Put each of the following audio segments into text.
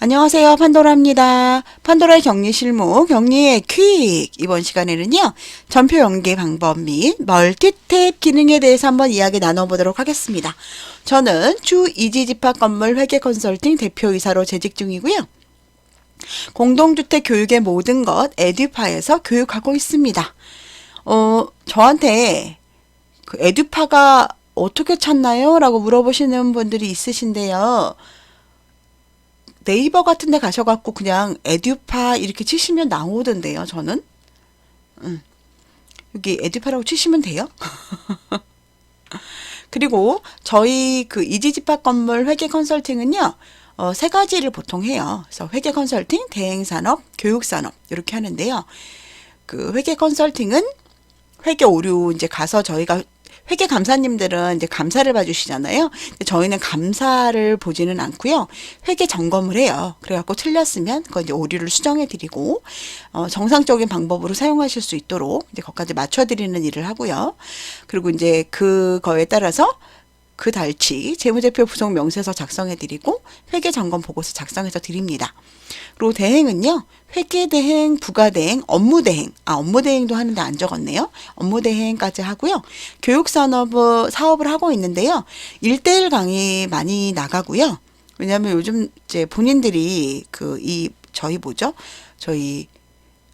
안녕하세요. 판도라입니다. 판도라의 격리 실무, 격리의 퀵! 이번 시간에는요, 전표 연계 방법 및 멀티탭 기능에 대해서 한번 이야기 나눠보도록 하겠습니다. 저는 주 이지집합건물 회계 컨설팅 대표이사로 재직 중이고요. 공동주택 교육의 모든 것 에듀파에서 교육하고 있습니다. 저한테 그 에듀파가 어떻게 찾나요? 라고 물어보시는 분들이 있으신데요. 네이버 같은 데 가셔갖고 그냥 에듀파 이렇게 치시면 나오던데요, 저는. 여기 에듀파라고 치시면 돼요. 그리고 저희 그 이지집합 건물 회계 컨설팅은요, 세 가지를 보통 해요. 그래서 회계 컨설팅, 대행산업, 교육산업, 이렇게 하는데요. 그 회계 컨설팅은 회계 오류 이제 가서 저희가 회계 감사님들은 이제 감사를 봐주시잖아요. 근데 저희는 감사를 보지는 않고요. 회계 점검을 해요. 그래갖고 틀렸으면 그거 이제 오류를 수정해드리고 정상적인 방법으로 사용하실 수 있도록 이제 거기까지 맞춰드리는 일을 하고요. 그리고 이제 그거에 따라서 그 달치 재무제표 부속 명세서 작성해드리고 회계 점검 보고서 작성해서 드립니다. 그리고 대행은요. 회계대행, 부가대행, 업무대행. 업무대행도 하는데 안 적었네요. 업무대행까지 하고요. 교육산업 사업을 하고 있는데요. 1대1 강의 많이 나가고요. 왜냐하면 요즘 이제 본인들이 저희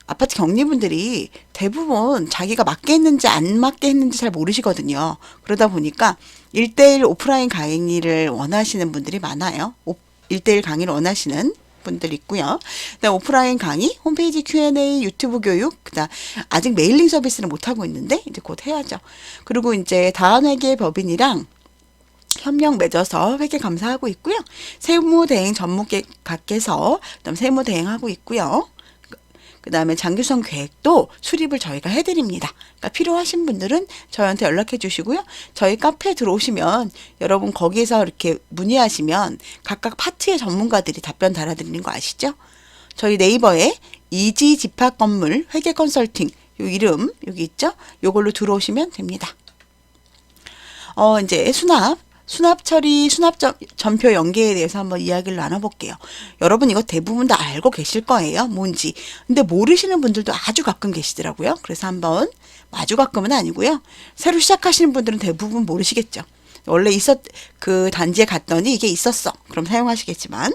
아파트 격리분들이 대부분 자기가 맞게 했는지 안 맞게 했는지 잘 모르시거든요. 그러다 보니까 1대1 오프라인 강의를 원하시는 분들이 많아요. 1대1 강의를 원하시는 분들 있고요. 그다음 오프라인 강의, 홈페이지 Q&A, 유튜브 교육, 그다음 아직 메일링 서비스는 못 하고 있는데 이제 곧 해야죠. 그리고 이제 다한회계 법인이랑 협력 맺어서 회계 감사하고 있고요. 세무대행 전문가께서 그다음 세무대행하고 있고요. 그 다음에 장규성 계획도 수립을 저희가 해드립니다. 그러니까 필요하신 분들은 저희한테 연락해 주시고요. 저희 카페에 들어오시면 여러분 거기에서 이렇게 문의하시면 각각 파트의 전문가들이 답변 달아드리는 거 아시죠? 저희 네이버에 이지집합건물 회계 컨설팅 요 이름 여기 있죠? 요걸로 들어오시면 됩니다. 이제 수납 처리, 전표 연계에 대해서 한번 이야기를 나눠볼게요. 여러분 이거 대부분 다 알고 계실 거예요. 뭔지. 근데 모르시는 분들도 아주 가끔 계시더라고요. 그래서 한번 아주 가끔은 아니고요. 새로 시작하시는 분들은 대부분 모르시겠죠. 원래 그 단지에 갔더니 이게 있었어. 그럼 사용하시겠지만.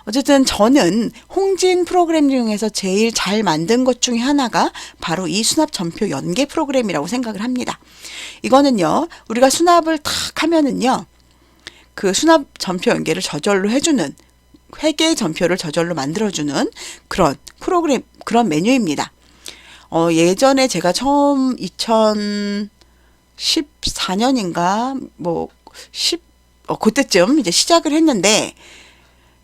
어쨌든 저는 홍진 프로그램 중에서 제일 잘 만든 것 중에 하나가 바로 이 수납 전표 연계 프로그램이라고 생각을 합니다. 이거는요, 우리가 수납을 탁 하면은요, 그 수납 전표 연계를 저절로 해주는, 회계 전표를 저절로 만들어주는 그런 프로그램, 그런 메뉴입니다. 예전에 제가 처음 2014년인가, 그때쯤 이제 시작을 했는데,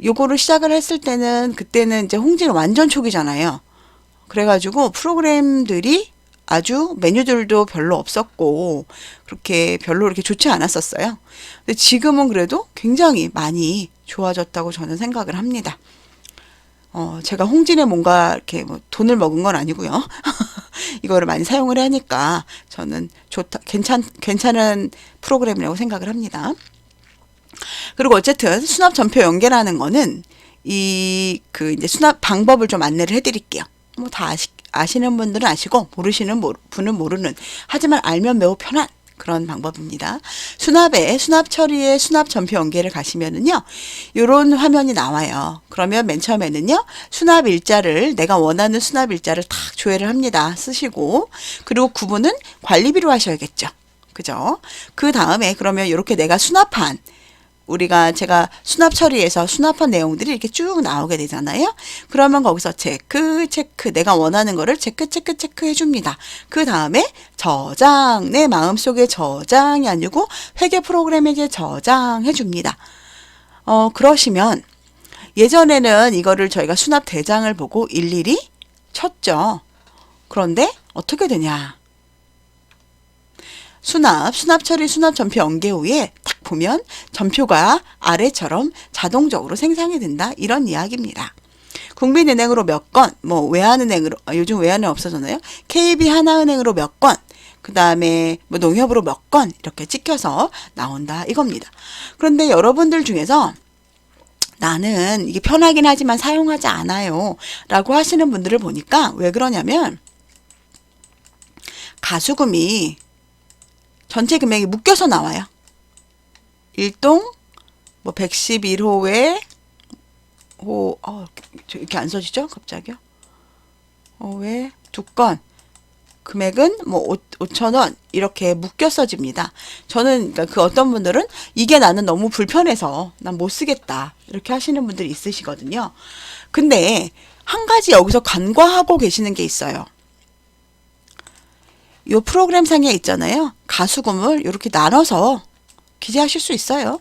요거를 시작을 했을 때는 그때는 이제 홍진은 완전 초기잖아요. 그래가지고 프로그램들이 아주 메뉴들도 별로 없었고 그렇게 별로 이렇게 좋지 않았었어요. 근데 지금은 그래도 굉장히 많이 좋아졌다고 저는 생각을 합니다. 제가 홍진에 뭔가 이렇게 뭐 돈을 먹은 건 아니고요. 이거를 많이 사용을 하니까 저는 괜찮은 프로그램이라고 생각을 합니다. 그리고 어쨌든 수납 전표 연계라는 거는 이제 수납 방법을 좀 안내를 해드릴게요. 뭐 다 아시는 분들은 아시고 모르시는 분은 모르는, 하지만 알면 매우 편한 그런 방법입니다. 수납 처리에 수납 전표 연계를 가시면은요, 요런 화면이 나와요. 그러면 맨 처음에는요, 내가 원하는 수납 일자를 탁 조회를 합니다. 쓰시고, 그리고 구분은 관리비로 하셔야겠죠. 그죠? 그 다음에 그러면 이렇게 내가 제가 수납 처리해서 수납한 내용들이 이렇게 쭉 나오게 되잖아요. 그러면 거기서 체크, 내가 원하는 거를 체크 해줍니다. 그 다음에 저장, 내 마음속에 저장이 아니고 회계 프로그램에게 저장해줍니다. 그러시면 예전에는 이거를 저희가 수납 대장을 보고 일일이 쳤죠. 그런데 어떻게 되냐? 수납 처리, 수납 전표 연계 후에 딱 보면 전표가 아래처럼 자동적으로 생성이 된다. 이런 이야기입니다. 국민은행으로 몇 건, 외환은행으로, 요즘 외환은 없어졌나요? KB 하나은행으로 몇 건, 그 다음에 농협으로 몇 건 이렇게 찍혀서 나온다 이겁니다. 그런데 여러분들 중에서 나는 이게 편하긴 하지만 사용하지 않아요 라고 하시는 분들을 보니까 왜 그러냐면 가수금이 전체 금액이 묶여서 나와요. 1동 뭐 111호에 이렇게 안 써지죠? 갑자기요? 왜 두 건 금액은 뭐 5,000원 이렇게 묶여 써집니다. 저는 그러니까 그 어떤 분들은 이게 나는 너무 불편해서 난 못 쓰겠다 이렇게 하시는 분들이 있으시거든요. 근데 한 가지 여기서 간과하고 계시는 게 있어요. 요 프로그램 상에 있잖아요. 가수금을 이렇게 나눠서 기재하실 수 있어요.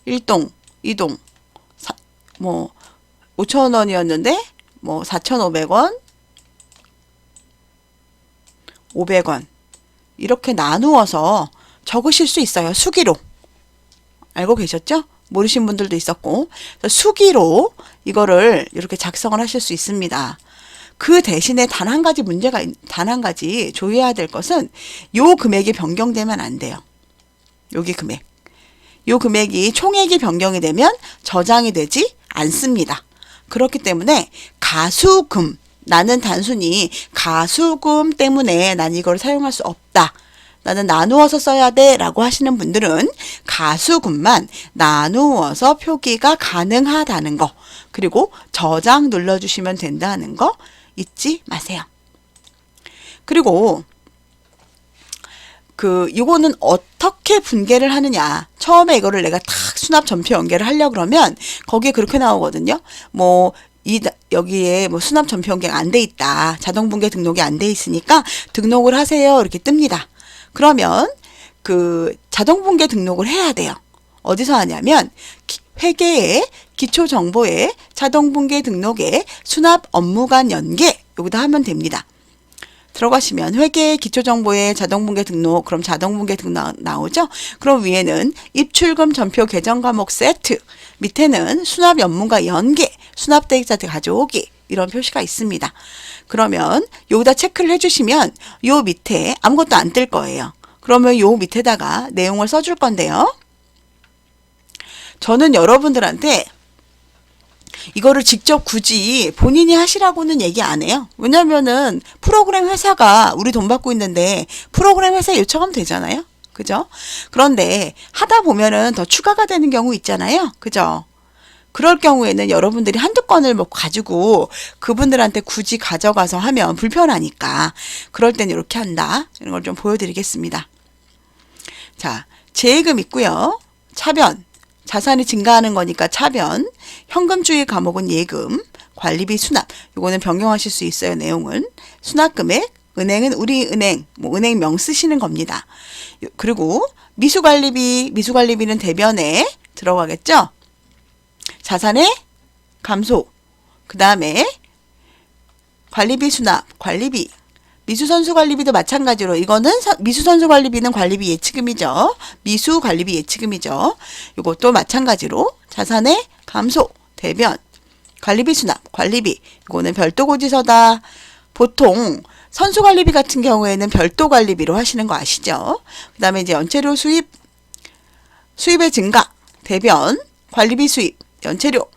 1동, 2동, 뭐 5,000원이었는데 뭐 4,500원, 500원 이렇게 나누어서 적으실 수 있어요. 수기로. 알고 계셨죠? 모르신 분들도 있었고 수기로 이거를 이렇게 작성을 하실 수 있습니다. 그 대신에 단 한 가지 조회해야 될 것은 요 금액이 변경되면 안 돼요. 여기 금액. 요 금액이 총액이 변경이 되면 저장이 되지 않습니다. 그렇기 때문에 가수금, 나는 단순히 가수금 때문에 난 이걸 사용할 수 없다. 나는 나누어서 써야 돼 라고 하시는 분들은 가수금만 나누어서 표기가 가능하다는 거, 그리고 저장 눌러주시면 된다는 거 잊지 마세요. 그리고 이거는 어떻게 분계를 하느냐. 처음에 이거를 내가 탁 수납 전표 연계를 하려고 그러면 거기에 그렇게 나오거든요. 뭐 여기에 뭐 수납 전표 연계가 안 돼 있다. 자동 분계 등록이 안 돼 있으니까 등록을 하세요. 이렇게 뜹니다. 그러면 자동 분계 등록을 해야 돼요. 어디서 하냐면 회계에 기초 정보에 자동 분계 등록에 수납 업무관 연계 여기다 하면 됩니다. 들어가시면 회계 기초정보에 자동분계 등록, 그럼 자동분계 등록 나오죠? 그럼 위에는 입출금 전표 계정 과목 세트, 밑에는 수납 업무가 연계, 수납 대액자 가져오기 이런 표시가 있습니다. 그러면 여기다 체크를 해주시면 요 밑에 아무것도 안 뜰 거예요. 그러면 요 밑에다가 내용을 써줄 건데요. 저는 여러분들한테 이거를 직접 굳이 본인이 하시라고는 얘기 안 해요. 왜냐면은 프로그램 회사가 우리 돈 받고 있는데 프로그램 회사에 요청하면 되잖아요. 그죠? 그런데 하다 보면은 더 추가가 되는 경우 있잖아요. 그죠? 그럴 경우에는 여러분들이 한두 건을 뭐 가지고 그분들한테 굳이 가져가서 하면 불편하니까 그럴 땐 이렇게 한다. 이런 걸 좀 보여드리겠습니다. 자, 재예금 있고요. 차변. 자산이 증가하는 거니까 차변, 현금주의 과목은 예금, 관리비 수납, 요거는 변경하실 수 있어요. 내용은 수납금액, 은행은 우리은행, 뭐 은행명 쓰시는 겁니다. 그리고 미수관리비는 대변에 들어가겠죠. 자산의 감소, 그 다음에 관리비 수납, 관리비, 미수선수관리비도 마찬가지로 이거는 미수선수관리비는 관리비 예치금이죠. 미수관리비 예치금이죠. 이것도 마찬가지로 자산의 감소, 대변, 관리비 수납, 관리비 이거는 별도 고지서다. 보통 선수관리비 같은 경우에는 별도 관리비로 하시는 거 아시죠? 그 다음에 이제 연체료 수입의 증가, 대변, 관리비 수입, 연체료,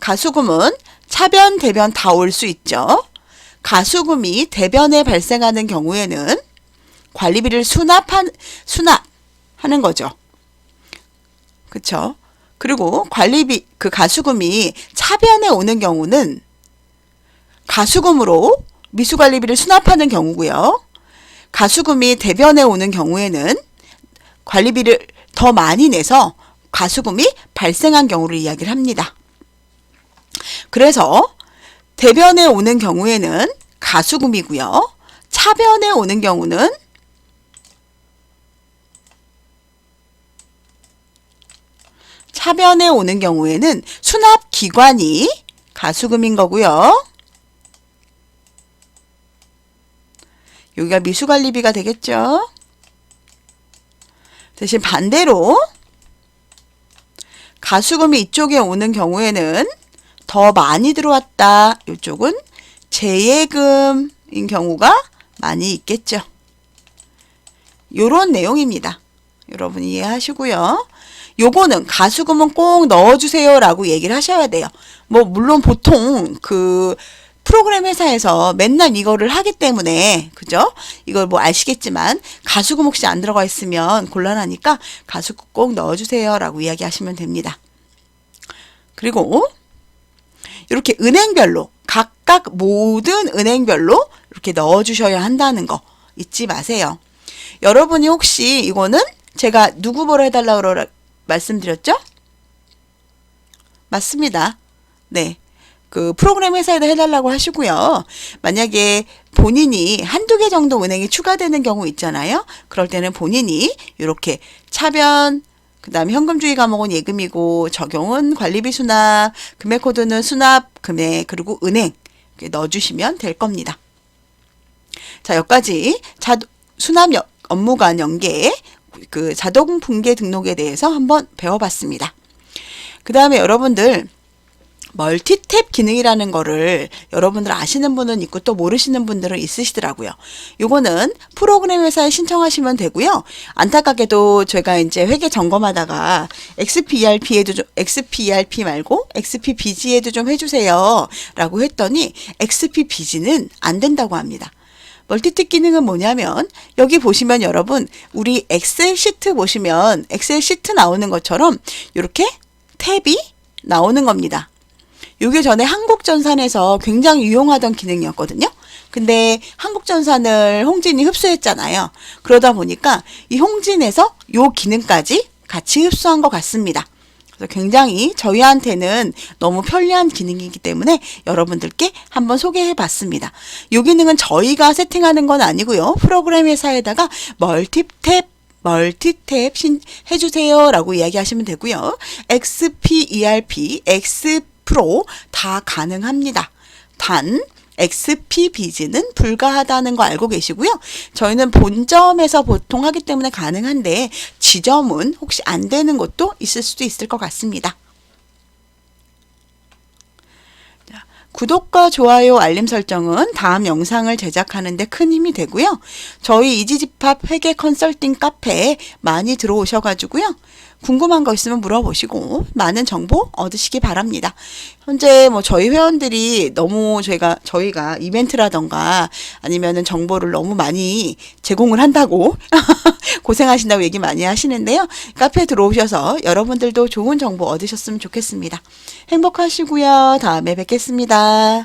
가수금은 차변, 대변 다 올 수 있죠. 가수금이 대변에 발생하는 경우에는 관리비를 수납하는 거죠. 그쵸? 그리고 관리비, 가수금이 차변에 오는 경우는 가수금으로 미수관리비를 수납하는 경우고요. 가수금이 대변에 오는 경우에는 관리비를 더 많이 내서 가수금이 발생한 경우를 이야기를 합니다. 그래서 대변에 오는 경우에는 가수금이고요. 차변에 오는 경우는 수납기관이 가수금인 거고요. 여기가 미수관리비가 되겠죠. 대신 반대로 가수금이 이쪽에 오는 경우에는 더 많이 들어왔다. 이쪽은 재예금인 경우가 많이 있겠죠. 요런 내용입니다. 여러분 이해하시고요. 요거는 가수금은 꼭 넣어주세요 라고 얘기를 하셔야 돼요. 뭐 물론 보통 그 프로그램 회사에서 맨날 이거를 하기 때문에 그죠? 이걸 뭐 아시겠지만 가수금 혹시 안 들어가 있으면 곤란하니까 가수금 꼭 넣어주세요 라고 이야기하시면 됩니다. 그리고 이렇게 은행별로 각각 모든 은행별로 이렇게 넣어주셔야 한다는 거 잊지 마세요. 여러분이 혹시 이거는 제가 누구 보러 해달라고 말씀드렸죠? 맞습니다. 네. 그 프로그램 회사에다 해달라고 하시고요. 만약에 본인이 한두 개 정도 은행이 추가되는 경우 있잖아요. 그럴 때는 본인이 이렇게 차변, 그 다음에 현금주의 과목은 예금이고 적용은 관리비 수납, 금액 코드는 수납, 금액, 그리고 은행 넣어주시면 될 겁니다. 자, 여기까지 수납 업무관 연계 그 자동 분계 등록에 대해서 한번 배워봤습니다. 그 다음에 여러분들 멀티탭 기능이라는 거를 여러분들 아시는 분은 있고 또 모르시는 분들은 있으시더라고요. 요거는 프로그램 회사에 신청하시면 되고요. 안타깝게도 제가 이제 회계 점검하다가 XPERP 말고 XPBG에도 좀 해주세요 라고 했더니 XPBG는 안 된다고 합니다. 멀티탭 기능은 뭐냐면 여기 보시면 여러분 우리 엑셀 시트 보시면 엑셀 시트 나오는 것처럼 이렇게 탭이 나오는 겁니다. 요게 전에 한국전산에서 굉장히 유용하던 기능이었거든요. 근데 한국전산을 홍진이 흡수했잖아요. 그러다 보니까 이 홍진에서 요 기능까지 같이 흡수한 것 같습니다. 그래서 굉장히 저희한테는 너무 편리한 기능이기 때문에 여러분들께 한번 소개해 봤습니다. 이 기능은 저희가 세팅하는 건 아니고요. 프로그램 회사에다가 멀티탭 해주세요 라고 이야기하시면 되고요. XPERP, X프로 다 가능합니다. 단 XPBG는 불가하다는 거 알고 계시고요. 저희는 본점에서 보통 하기 때문에 가능한데 지점은 혹시 안 되는 곳도 있을 수도 있을 것 같습니다. 구독과 좋아요, 알림 설정은 다음 영상을 제작하는 데 큰 힘이 되고요. 저희 이지집합 회계 컨설팅 카페에 많이 들어오셔가지고요. 궁금한 거 있으면 물어보시고 많은 정보 얻으시기 바랍니다. 현재 뭐 저희 회원들이 너무 저희가 이벤트라던가 아니면은 정보를 너무 많이 제공을 한다고 고생하신다고 얘기 많이 하시는데요. 카페에 들어오셔서 여러분들도 좋은 정보 얻으셨으면 좋겠습니다. 행복하시고요. 다음에 뵙겠습니다.